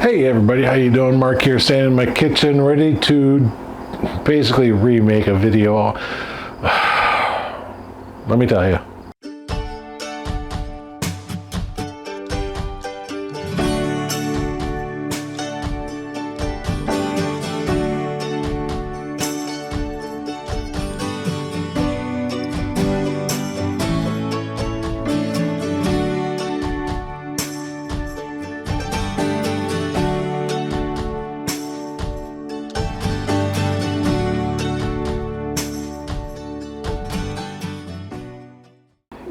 Hey everybody, how you doing? Mark here, standing in my kitchen, ready to basically remake a video. Let me tell you.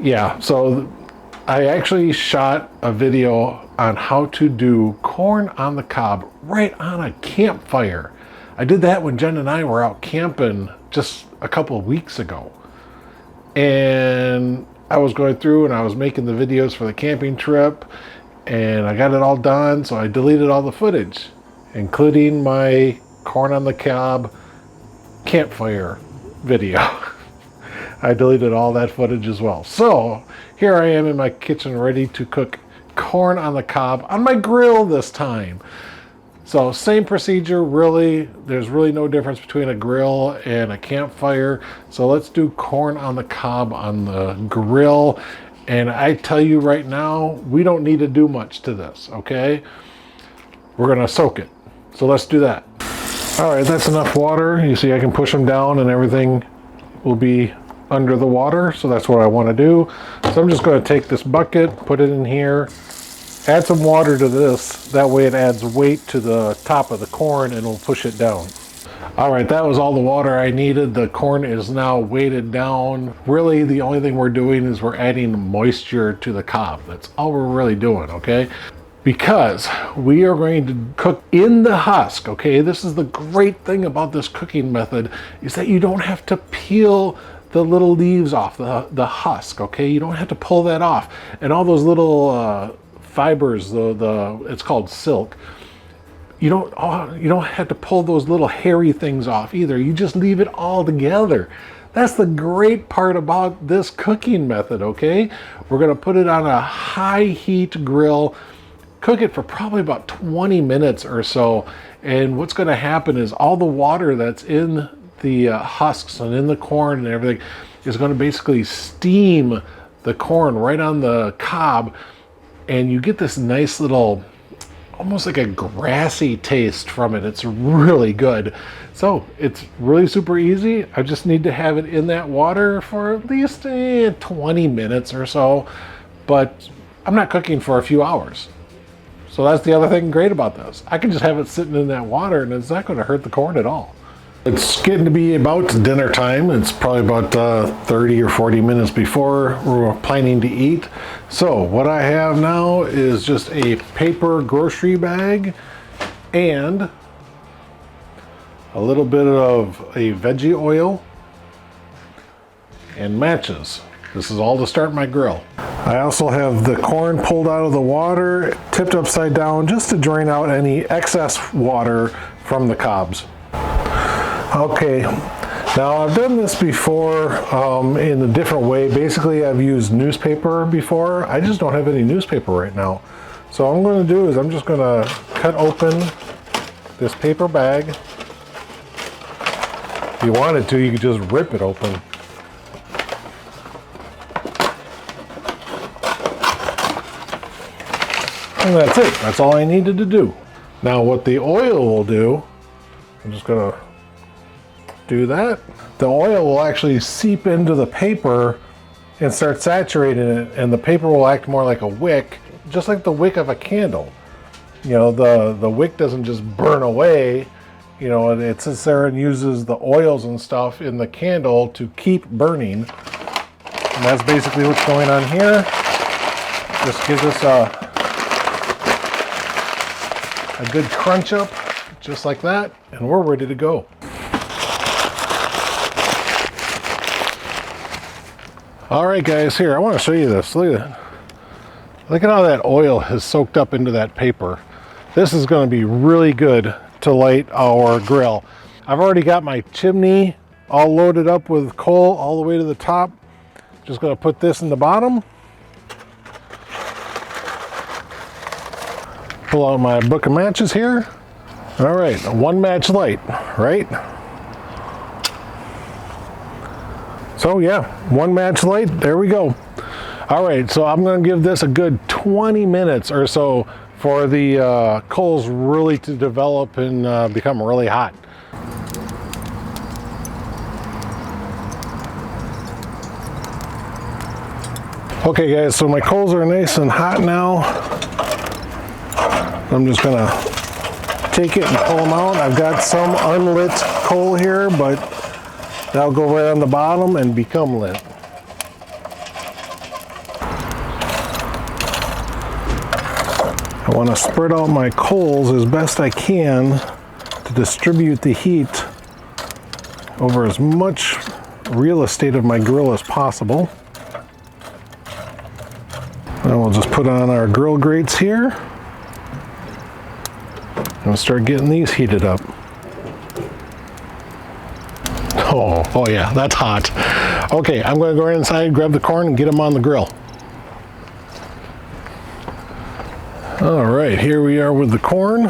Yeah, so I actually shot a video on how to do corn on the cob right on a campfire. I did that when Jen and I were out camping just a couple of weeks ago. And I was going through and I was making the videos for the camping trip and I got it all done, so I deleted all the footage, including my corn on the cob campfire video. I deleted all that footage as well. So here I am in my kitchen ready to cook corn on the cob on my grill this time. So same procedure, really. There's really no difference between a grill and a campfire. So let's do corn on the cob on the grill. And I tell you right now, we don't need to do much to this, okay? We're gonna soak it. So let's do that. All right, that's enough water. You see I can push them down and everything will be under the water, so that's what I want to do. So I'm just going to take this bucket, put it in here, add some water to this, that way it adds weight to the top of the corn and will push it down. All right, that was all the water I needed. The corn is now weighted down. Really, the only thing we're doing is we're adding moisture to the cob. That's all we're really doing, okay? Because we are going to cook in the husk, okay? This is the great thing about this cooking method, is that you don't have to peel the little leaves off the husk, okay? You don't have to pull that off. And all those little fibers, it's called silk, you don't have to pull those little hairy things off either. You just leave it all together. That's the great part about this cooking method, okay? We're gonna put it on a high heat grill, cook it for probably about 20 minutes or so. And what's gonna happen is all the water that's in the husks and in the corn and everything is going to basically steam the corn right on the cob, and you get this nice little, almost like a grassy taste from it. It's really good. So it's really super easy. I just need to have it in that water for at least 20 minutes or so, but I'm not cooking for a few hours. So that's the other thing great about this. I can just have it sitting in that water and it's not going to hurt the corn at all. It's getting to be about dinner time. It's probably about 30 or 40 minutes before we're planning to eat. So what I have now is just a paper grocery bag and a little bit of a veggie oil and matches. This is all to start my grill. I also have the corn pulled out of the water, tipped upside down just to drain out any excess water from the cobs. Okay, now I've done this before in a different way. Basically, I've used newspaper before. I just don't have any newspaper right now. So what I'm going to do is I'm just going to cut open this paper bag. If you wanted to, you could just rip it open. And that's it. That's all I needed to do. Now what the oil will do, I'm just going to do that. The oil will actually seep into the paper and start saturating it, and the paper will act more like a wick, just like the wick of a candle. You know, the wick doesn't just burn away. You know, it sits there and uses the oils and stuff in the candle to keep burning. And that's basically what's going on here. Just gives us a good crunch up, just like that, and we're ready to go. All right, guys, here, I want to show you this. Look at that. Look at how that oil has soaked up into that paper. This is going to be really good to light our grill. I've already got my chimney all loaded up with coal all the way to the top. Just going to put this in the bottom. Pull out my book of matches here. All right, one match light, right? So yeah, one match light, there we go. All right, so I'm gonna give this a good 20 minutes or so for the coals really to develop and become really hot. Okay guys, so my coals are nice and hot now. I'm just gonna take it and pull them out. I've got some unlit coal here, but that'll go right on the bottom and become lit. I want to spread out my coals as best I can to distribute the heat over as much real estate of my grill as possible. And we'll just put on our grill grates here and we'll start getting these heated up. Oh yeah, that's hot. Okay, I'm going to go right inside, grab the corn, and get them on the grill. All right, here we are with the corn.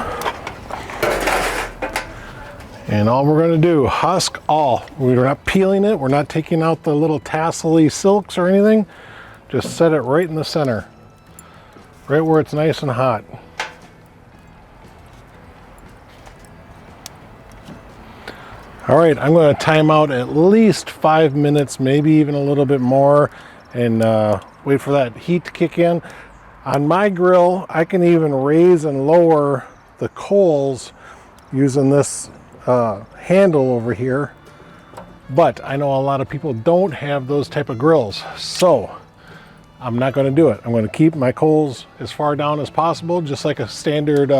And all we're going to do, husk all. We're not peeling it. We're not taking out the little tassel-y silks or anything. Just set it right in the center, right where it's nice and hot. All right, I'm going to time out at least 5 minutes, maybe even a little bit more, and wait for that heat to kick in. On my grill, I can even raise and lower the coals using this handle over here, but I know a lot of people don't have those type of grills, so I'm not going to do it. I'm going to keep my coals as far down as possible, just like a standard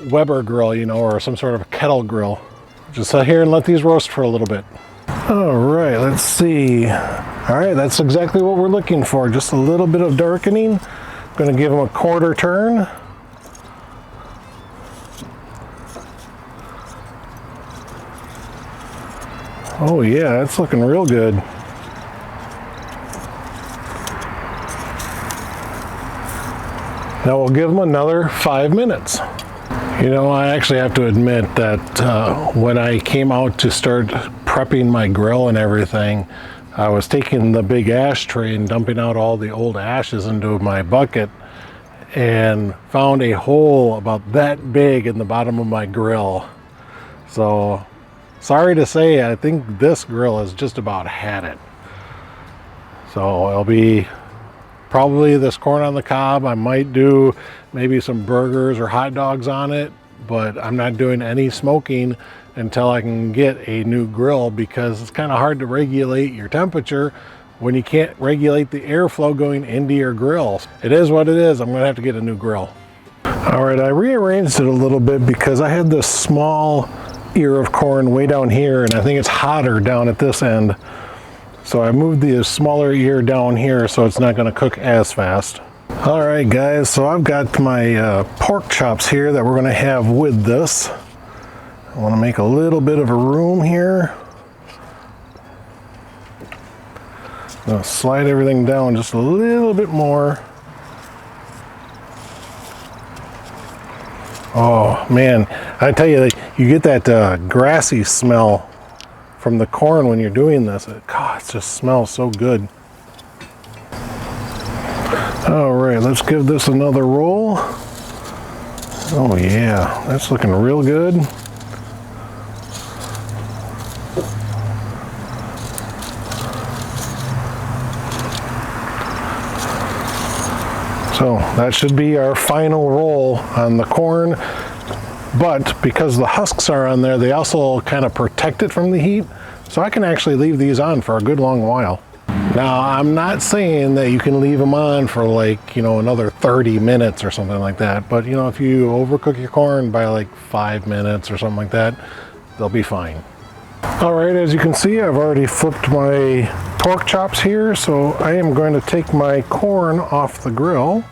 Weber grill, you know, or some sort of a kettle grill. Just sit here and let these roast for a little bit. All right, let's see. All right, that's exactly what we're looking for. Just a little bit of darkening. Going to give them a quarter turn. Oh yeah, it's looking real good. Now we'll give them another 5 minutes. You know, I actually have to admit that when I came out to start prepping my grill and everything, I was taking the big ashtray and dumping out all the old ashes into my bucket and found a hole about that big in the bottom of my grill. So, sorry to say, I think this grill has just about had it. So it'll be probably this corn on the cob. I might do maybe some burgers or hot dogs on it, but I'm not doing any smoking until I can get a new grill, because it's kind of hard to regulate your temperature when you can't regulate the airflow going into your grill. It is what it is. I'm going to have to get a new grill. All right, I rearranged it a little bit because I had this small ear of corn way down here, and I think it's hotter down at this end. So I moved the smaller ear down here so it's not going to cook as fast. All right, guys, so I've got my pork chops here that we're going to have with this. I want to make a little bit of a room here. I'm going to slide everything down just a little bit more. Oh man, I tell you, you get that grassy smell from the corn when you're doing this. God, it just smells so good. All right, let's give this another roll. Oh yeah, that's looking real good. So that should be our final roll on the corn, but because the husks are on there, they also kind of protect it from the heat, so I can actually leave these on for a good long while. Now, I'm not saying that you can leave them on for like, you know, another 30 minutes or something like that, but you know, if you overcook your corn by like 5 minutes or something like that, they'll be fine. All right, as you can see, I've already flipped my pork chops here, so I am going to take my corn off the grill.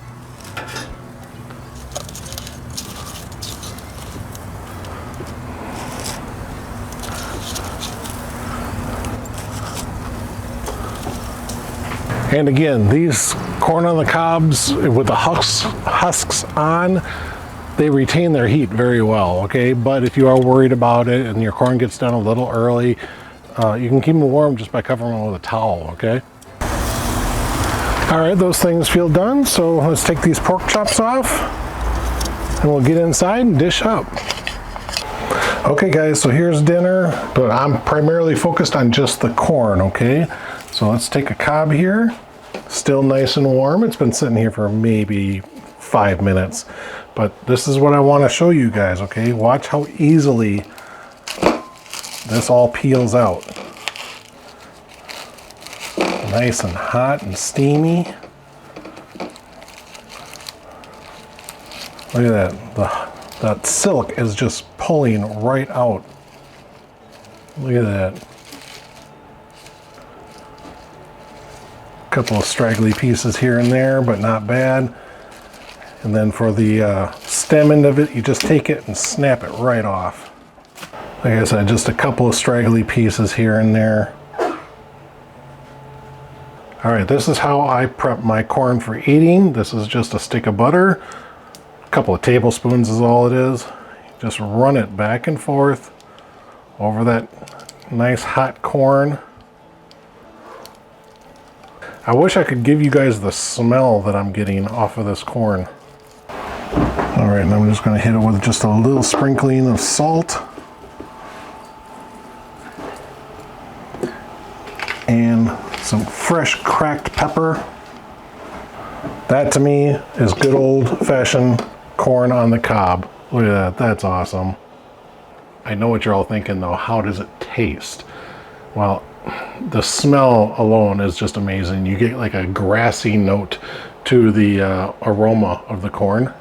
And again, these corn on the cobs with the husks on, they retain their heat very well, okay? But if you are worried about it and your corn gets done a little early, you can keep them warm just by covering them with a towel, okay? All right, those things feel done, so let's take these pork chops off and we'll get inside and dish up. Okay guys, so here's dinner, but I'm primarily focused on just the corn, okay? So let's take a Cob here, still nice and warm. It's been sitting here for maybe 5 minutes, but this is what I want to show you guys, okay? Watch how easily this all peels out. Nice and hot and steamy. Look at that. That silk is just pulling right out. Look at that. Couple of straggly pieces here and there, but not bad. And then for the stem end of it, you just take it and snap it right off. Like I said, just a couple of straggly pieces here and there. All right, this is how I prep my corn for eating. This is just a stick of butter. A couple of tablespoons is all it is. Just run it back and forth over that nice hot corn. I wish I could give you guys the smell that I'm getting off of this corn. All right, and I'm just gonna hit it with just a little sprinkling of salt. And some fresh cracked pepper. That to me is good old-fashioned corn on the cob. Look at that, that's awesome. I know what you're all thinking though, how does it taste? Well, the smell alone is just amazing. You get like a grassy note to the aroma of the corn.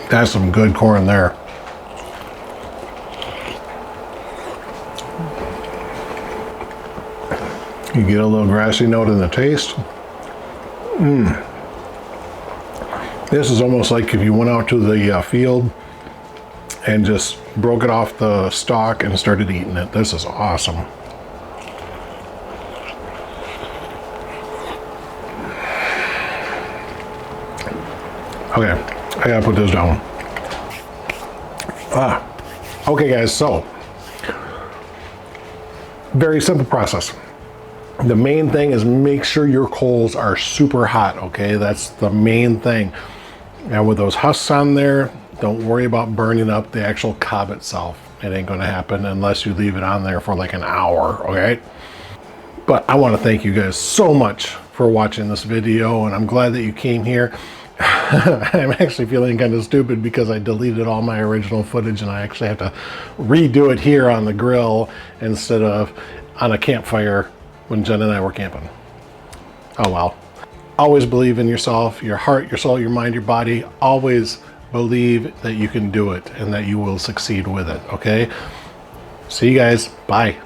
That's some good corn there. You get a little grassy note in the taste. This is almost like if you went out to the field and just broke it off the stalk and started eating it. This is awesome. Okay, I gotta put this down. Okay guys, so very simple process. The main thing is make sure your coals are super hot, okay? That's the main thing. And with those husks on there, don't worry about burning up the actual cob itself. It ain't gonna happen unless you leave it on there for like an hour, okay? But I wanna thank you guys so much for watching this video, and I'm glad that you came here. I'm actually feeling kind of stupid because I deleted all my original footage and I actually have to redo it here on the grill instead of on a campfire when Jen and I were camping. Oh well. Always believe in yourself, your heart, your soul, your mind, your body. Always believe that you can do it and that you will succeed with it, okay? See you guys. Bye.